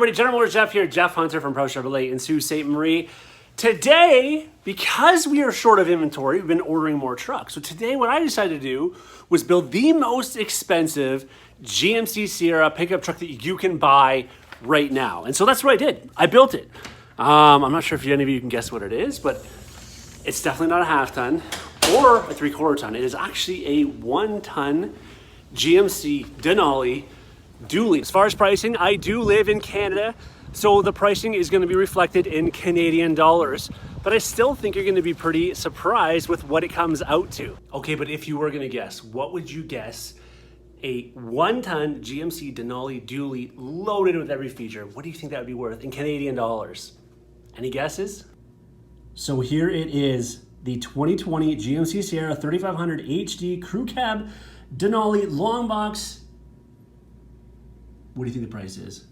everybody, General Motors Jeff here, Jeff Hunter from Pro Chevrolet in Sault Ste. Marie. Today, because we are short of inventory, we've been ordering more trucks. So today what I decided to do was build the most expensive GMC Sierra pickup truck that you can buy right now. And so that's what I did. I built it. I'm not sure if any of you can guess what it is, but it's definitely not a half ton or a 3/4 ton. It is actually a 1 ton GMC Denali dually. As far as pricing, I do live in Canada, so the pricing is going to be reflected in Canadian dollars, but I still think you're going to be pretty surprised with what it comes out to. Okay, but if you were going to guess, what would you guess a 1 ton GMC Denali dually loaded with every feature, what do you think that would be worth in Canadian dollars? Any guesses? So here it is, the 2020 GMC Sierra 3500 HD Crew Cab Denali Long Box. What do you think the price is?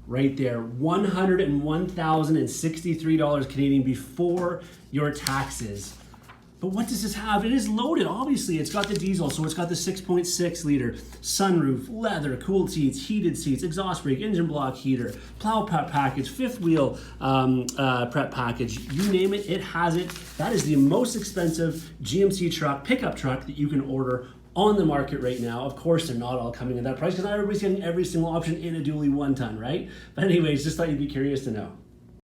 Right there, $101,063 Canadian before your taxes. But what does this have? It is loaded, obviously. It's got the diesel, so it's got the 6.6 liter, sunroof, leather, cooled seats, heated seats, exhaust brake, engine block heater, plow prep package, fifth wheel prep package. You name it, it has it. That is the most expensive GMC truck, pickup truck that you can order on the market right now. Of course, they're not all coming at that price because not everybody's getting every single option in a dually 1 ton, right? But anyways, just thought you'd be curious to know.